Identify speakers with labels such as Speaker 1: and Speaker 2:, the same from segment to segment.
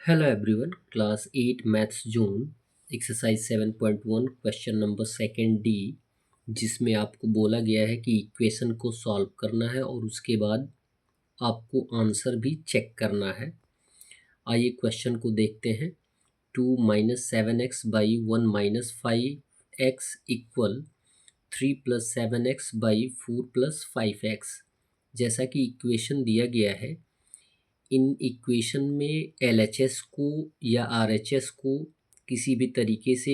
Speaker 1: Hello everyone, class 8 maths zone exercise 7.1 question number second D, जिसमें आपको बोला गया है कि इक्वेशन को सॉल्व करना है और उसके बाद आपको आंसर भी चेक करना है। आइए क्वेश्चन को देखते हैं। 2 minus 7x by 1 minus 5x equal 3 plus 7x by 4 plus 5x। जैसा कि इक्वेशन दिया गया है, इन इक्वेशन में LHS को या RHS को किसी भी तरीके से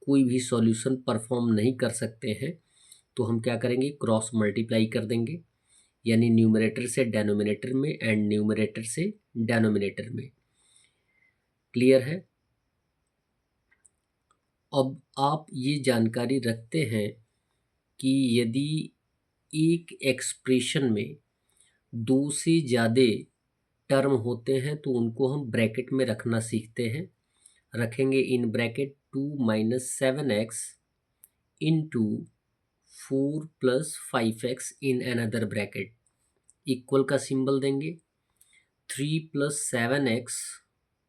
Speaker 1: कोई भी सॉल्यूशन परफॉर्म नहीं कर सकते हैं, तो हम क्या करेंगे, क्रॉस मल्टीप्लाई कर देंगे, यानी न्यूमरेटर से डेनोमिनेटर में एंड न्यूमरेटर से डेनोमिनेटर में। क्लियर है? अब आप ये जानकारी रखते हैं कि यदि एक एक्सप्रेशन में दो से ज़्यादा टर्म होते हैं तो उनको हम ब्रैकेट में रखना सीखते हैं। रखेंगे in bracket 2 minus 7x into 4 plus 5x in another bracket, equal का सिंबल देंगे। 3 plus 7x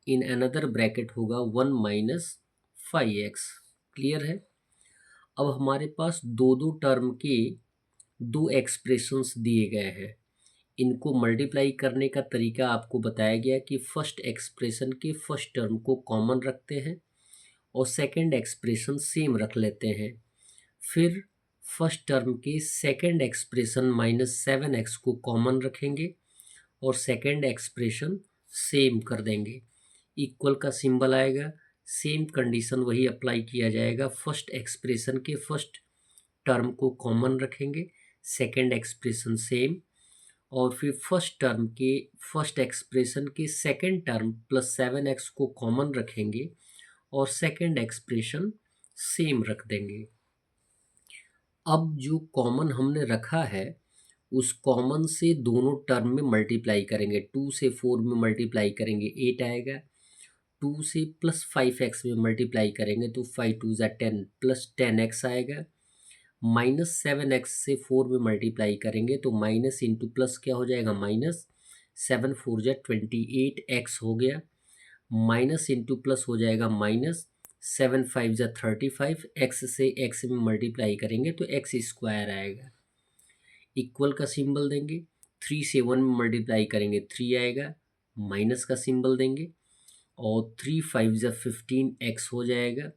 Speaker 1: in another bracket होगा 1 माइनस 5x। क्लियर है? अब हमारे पास दो दो टर्म के दो एक्सप्रेशंस दिए गए हैं। इनको मल्टीप्लाई करने का तरीका आपको बताया गया कि फर्स्ट एक्सप्रेशन के फर्स्ट टर्म को कॉमन रखते हैं और सेकंड एक्सप्रेशन सेम रख लेते हैं। फिर फर्स्ट टर्म के सेकंड एक्सप्रेशन माइनस 7x को कॉमन रखेंगे और सेकंड एक्सप्रेशन सेम कर देंगे। इक्वल का सिंबल आएगा, सेम कंडीशन वही अप्लाई किया जाएगा। फर्स्ट एक्सप्रेशन के फर्स्ट टर्म को कॉमन रखेंगे, सेकंड एक्सप्रेशन सेम, और फिर फर्स्ट टर्म के फर्स्ट एक्सप्रेशन के सेकंड टर्म प्लस 7x को कॉमन रखेंगे और सेकंड एक्सप्रेशन सेम रख देंगे। अब जो कॉमन हमने रखा है उस कॉमन से दोनों टर्म में मल्टीप्लाई करेंगे। 2 से 4 में मल्टीप्लाई करेंगे 8 आएगा। 2 से प्लस 5x में मल्टीप्लाई करेंगे तो 5 2 ज़ा 10 प्लस 10x आएगा। माइनस 7x से 4 में मल्टीप्लाई करेंगे तो माइनस इंटू प्लस क्या हो जाएगा, माइनस 7 4 जा 28x हो गया। माइनस इंटू प्लस हो जाएगा माइनस 7 5 जा 35, x से x में मल्टीप्लाई करेंगे तो x स्क्वायर आएगा। इक्वल का सिंबल देंगे, 3 से 1 में मल्टीप्लाई करेंगे 3 आएगा, माइनस का सिंबल देंगे और 3 5 जा 15x हो जाएगा।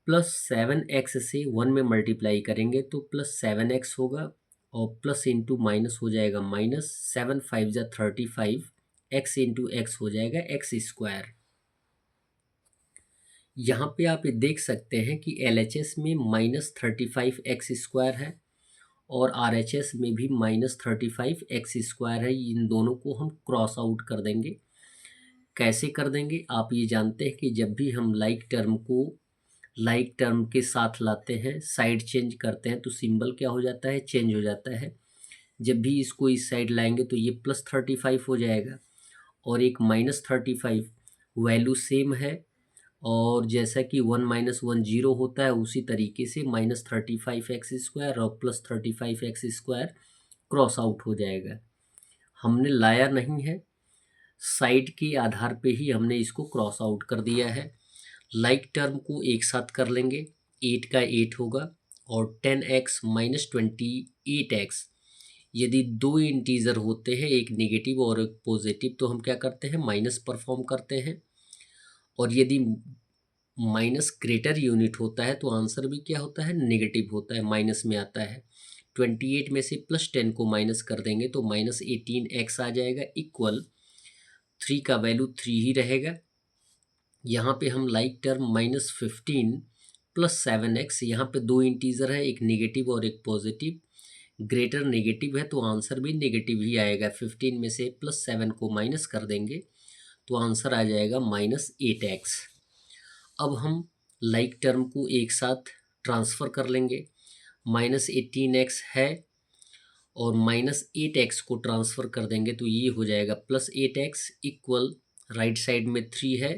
Speaker 1: प्लस 7x से 1 में मल्टीप्लाई करेंगे तो प्लस 7x होगा और प्लस इंटू माइनस हो जाएगा माइनस 7 5 जा 35, x इंटू एक्स हो जाएगा x स्क्वायर। यहाँ पे आप ये देख सकते हैं कि LHS में माइनस 35x स्क्वायर है और RHS में भी माइनस 35x स्क्वायर है। इन दोनों को हम क्रॉस आउट कर देंगे। कैसे कर देंगे? आप ये जानते हैं कि जब भी हम लाइक टर्म को लाइक टर्म के साथ लाते हैं, साइड चेंज करते हैं, तो सिंबल क्या हो जाता है, चेंज हो जाता है। जब भी इसको इस साइड लाएंगे तो ये प्लस 35 हो जाएगा और एक माइनस 35, वैल्यू सेम है। और जैसा कि 1 माइनस 1 जीरो होता है, उसी तरीके से माइनस 35x स्क्वायर और plus 35x square cross out हो जाएगा। हमने लाया नहीं है, साइड के आधार पे ही हमने इसको क्रॉस आउट कर दिया है। लाइक टर्म को एक साथ कर लेंगे, 8 का 8 होगा और 10x माइनस 28x। यदि दो इंटीजर होते हैं, एक नेगेटिव और एक पॉजिटिव, तो हम क्या करते हैं, माइनस परफॉर्म करते हैं। और यदि माइनस ग्रेटर यूनिट होता है तो आंसर भी क्या होता है, नेगेटिव होता है, माइनस में आता है। 28 में से प्लस 10 को माइनस कर देंगे तो माइनस 18x आ जाएगा। इक्वल 3 का वैल्यू 3 ही रहेगा। यहाँ पे हम like term minus 15 plus 7x, यहाँ पे दो इंटीजर है, एक नेगेटिव और एक पॉजिटिव, ग्रेटर नेगेटिव है तो आंसर भी नेगेटिव ही आएगा। 15 में से प्लस 7 को माइनस कर देंगे तो आंसर आ जाएगा माइनस 8x। अब हम लाइक टर्म को एक साथ ट्रांसफ़र कर लेंगे। माइनस 18x है और माइनस 8x को ट्रांसफ़र कर देंगे तो ये हो जाएगा plus 8x। Equal right side में 3 है,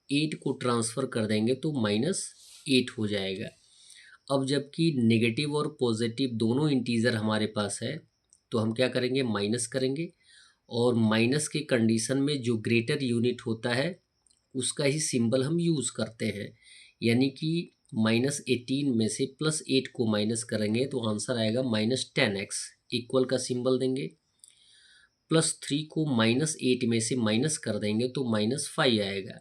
Speaker 1: 8 को ट्रांसफ़र कर देंगे तो माइनस 8 हो जाएगा। अब जबकि नेगेटिव और पॉजिटिव दोनों इंटीज़र हमारे पास है तो हम क्या करेंगे, माइनस करेंगे और माइनस के कंडीशन में जो ग्रेटर यूनिट होता है उसका ही सिंबल हम यूज़ करते हैं। यानी कि -18 में से +8 को माइनस करेंगे तो आंसर आएगा -10x। इक्वल का सिंबल देंगे। +3 को -8 में से माइनस कर देंगे तो -5 आएगा।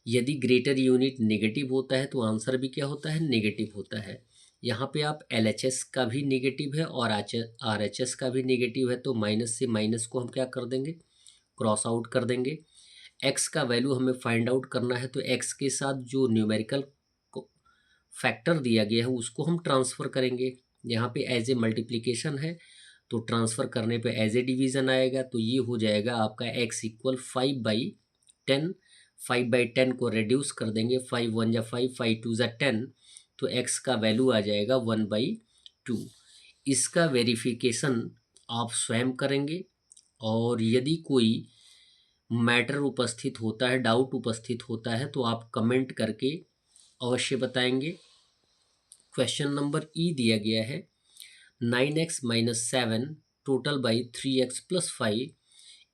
Speaker 1: यदि ग्रेटर यूनिट नेगेटिव होता है तो आंसर भी क्या होता है, नेगेटिव होता है। यहाँ पे आप LHS का भी नेगेटिव है और RHS का भी नेगेटिव है, तो माइनस से माइनस को हम क्या कर देंगे, क्रॉस आउट कर देंगे। x का वैल्यू हमें फाइंड आउट करना है, तो x के साथ जो न्यूमेरिकल फैक्टर दिया गया है उसको हम ट्रांसफ़र करेंगे। यहाँ पे एज ए मल्टीप्लिकेशन है तो ट्रांसफ़र करने पे एज ए डिवीज़न आएगा, तो ये हो जाएगा आपका x इक्वल 5/10। 5/10 को रिड्यूस कर देंगे, 5 1 जा 5, 5 2 जा 10, तो x का वैल्यू आ जाएगा 1/2। इसका वेरिफिकेशन आप स्वयं करेंगे, और यदि कोई मैटर उपस्थित होता है, डाउट उपस्थित होता है, तो आप कमेंट करके अवश्य बताएंगे। क्वेश्चन नंबर ई दिया गया है 9x - 7 total by 3x + 5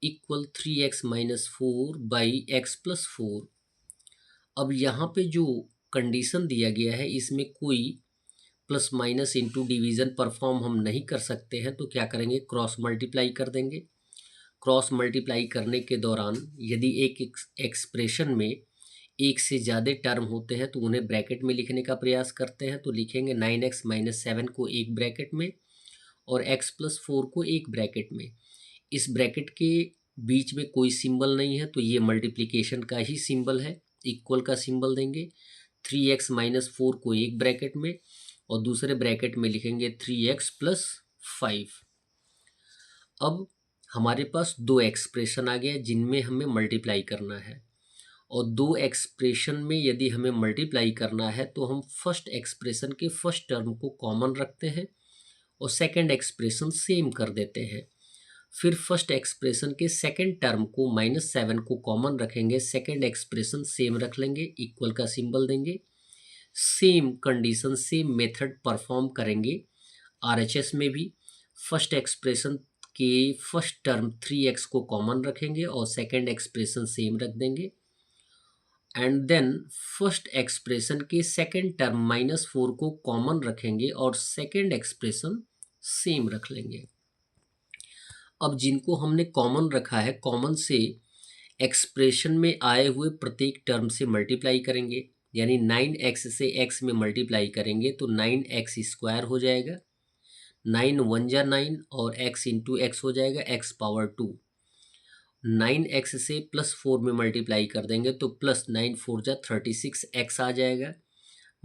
Speaker 1: equal 3x - 4 by x + 4। अब यहाँ पे जो कंडीशन दिया गया है इसमें कोई plus minus into division perform हम नहीं कर सकते हैं, तो क्या करेंगे, क्रॉस मल्टीप्लाई कर देंगे। क्रॉस मल्टीप्लाई करने के दौरान यदि एक एक्सप्रेशन में एक से ज़्यादा टर्म होते हैं तो उन्हें ब्रैकेट में लिखने का प्रयास करते हैं, तो लिखेंगे 9x - 7 को एक ब्रैकेट में और x + 4 को एक ब्रैकेट में। इस ब्रैकेट के बीच में कोई सिंबल नहीं है, तो ये मल्टीप्लिकेशन का ही सिंबल है। इक्वल का सिंबल देंगे। 3x - 4 को एक ब्रैकेट में और दूसरे ब्रैकेट में लिखेंगे 3x + 5। अब हमारे पास दो एक्सप्रेशन आ गया जिनमें हमें मल्टीप्लाई करना है, और दो एक्सप्रेशन में यदि हमें मल्टीप्लाई करना है तो हम फर्स्ट एक्सप्रेशन के फर्स्ट टर्म को कॉमन रखते हैं और सेकंड एक्सप्रेशन सेम कर देते हैं। फिर फर्स्ट एक्सप्रेशन के सेकंड टर्म को -7 को कॉमन रखेंगे, सेकंड एक्सप्रेशन सेम रख लेंगे, इक्वल का सिंबल देंगे। Same condition, same method perform करेंगे RHS में भी। फर्स्ट एक्सप्रेशन के फर्स्ट टर्म 3x को कॉमन रखेंगे और सेकंड एक्सप्रेशन सेम रख देंगे, एंड देन फर्स्ट एक्सप्रेशन के सेकंड टर्म -4 को कॉमन रखेंगे और सेकंड एक्सप्रेशन सेम रख लेंगे। अब जिनको हमने कॉमन रखा है, कॉमन से एक्सप्रेशन में आए हुए प्रत्येक टर्म से मल्टीप्लाई करेंगे, यानी 9x से x में मल्टीप्लाई करेंगे तो 9x² हो जाएगा। 9 1 जा 9 और x इंटू एक्स हो जाएगा x⁻²। 9x से +4 में मल्टीप्लाई कर देंगे तो +9 4 जा 36x आ जाएगा।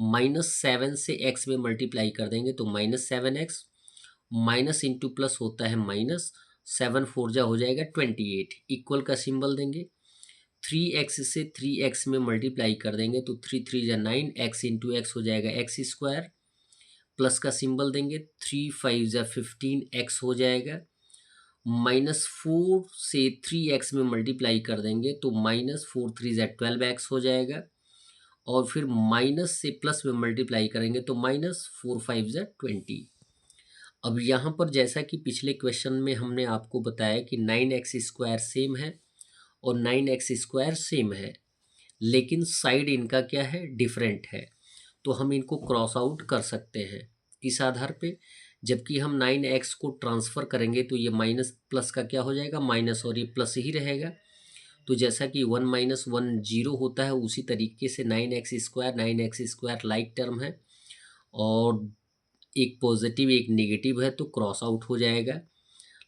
Speaker 1: -7 से x में मल्टीप्लाई कर देंगे तो -7x, माइनस इंटू प्लस होता है माइनस, 7 4 जा हो जाएगा 28। इक्वल का सिंबल देंगे। 3x से 3x में मल्टीप्लाई कर देंगे तो 3 3 जा 9, x इंटू एक्स हो जाएगा x²। प्लस का सिंबल देंगे, 3 5 जा 15 x हो जाएगा। -4 से 3x में मल्टीप्लाई कर देंगे तो -4 3 जा 12x हो जाएगा, और फिर माइनस से प्लस में मल्टीप्लाई करेंगे तो -4 5 जा 20। अब यहाँ पर जैसा कि पिछले क्वेश्चन में हमने आपको बताया कि 9x² सेम है और 9x² सेम है, लेकिन साइड इनका क्या है, डिफरेंट है, तो हम इनको क्रॉस आउट कर सकते हैं इस आधार पे। जबकि हम 9x को ट्रांसफ़र करेंगे तो ये माइनस प्लस का क्या हो जाएगा, माइनस, और ये प्लस ही रहेगा। तो जैसा कि 1 - 1 0 होता है, उसी तरीके से 9x² लाइक टर्म है और एक पॉजिटिव एक नेगेटिव है, तो क्रॉस आउट हो जाएगा।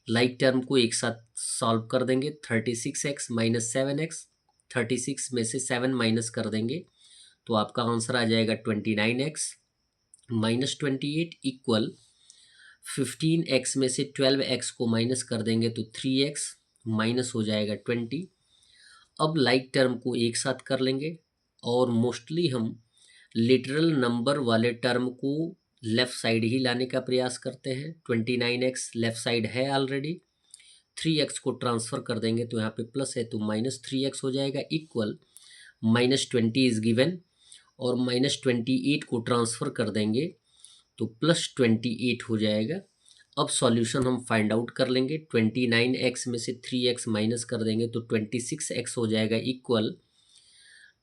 Speaker 1: लाइक टर्म को एक साथ सॉल्व कर देंगे। 36x - 7x, 36 में से 7 माइनस कर देंगे तो आपका आंसर आ जाएगा 29x - 28 इक्वल 15x में से 12x को माइनस कर देंगे तो 3x माइनस हो जाएगा 20। अब लाइक टर्म को एक साथ कर लेंगे, और मोस्टली हम लिटरल नंबर वाले टर्म को लेफ़्ट साइड ही लाने का प्रयास करते हैं। 29x लेफ़्ट साइड है ऑलरेडी, 3x को ट्रांसफ़र कर देंगे तो यहाँ पे प्लस है तो -3x हो जाएगा, इक्वल -20 इज़ गिवन, और -28 को ट्रांसफ़र कर देंगे तो +28 हो जाएगा। अब सॉल्यूशन हम फाइंड आउट कर लेंगे। 29x में से 3x माइनस कर देंगे तो 26x हो जाएगा इक्वल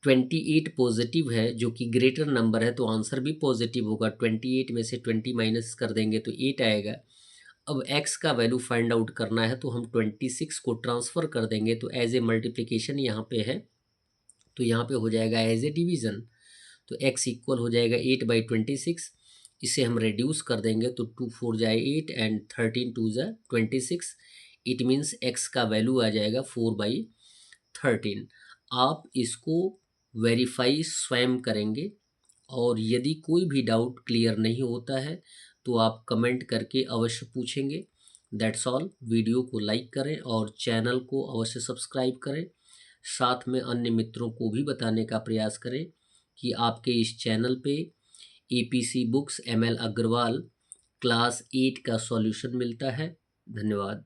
Speaker 1: 28 पॉजिटिव है जो कि ग्रेटर नंबर है तो आंसर भी पॉजिटिव होगा। 28 में से 20 माइनस कर देंगे तो 8 आएगा। अब x का वैल्यू फाइंड आउट करना है तो हम 26 को ट्रांसफ़र कर देंगे तो एज ए मल्टीप्लिकेशन यहाँ पे है तो यहाँ पे हो जाएगा एज ए डिवीज़न। तो x इक्वल हो जाएगा 8/26। इसे हम रेड्यूस कर देंगे तो 2 4 जाए 8 एंड 13 2 जा 26। इट मीन्स x का वैल्यू आ जाएगा 4/13। आप इसको वेरीफाई स्वयं करेंगे और यदि कोई भी डाउट क्लियर नहीं होता है तो आप कमेंट करके अवश्य पूछेंगे। That's all. वीडियो को लाइक करें और चैनल को अवश्य सब्सक्राइब करें। साथ में अन्य मित्रों को भी बताने का प्रयास करें कि आपके इस चैनल पे APC books ML Agarwal class 8 का सॉल्यूशन मिलता है। धन्यवाद।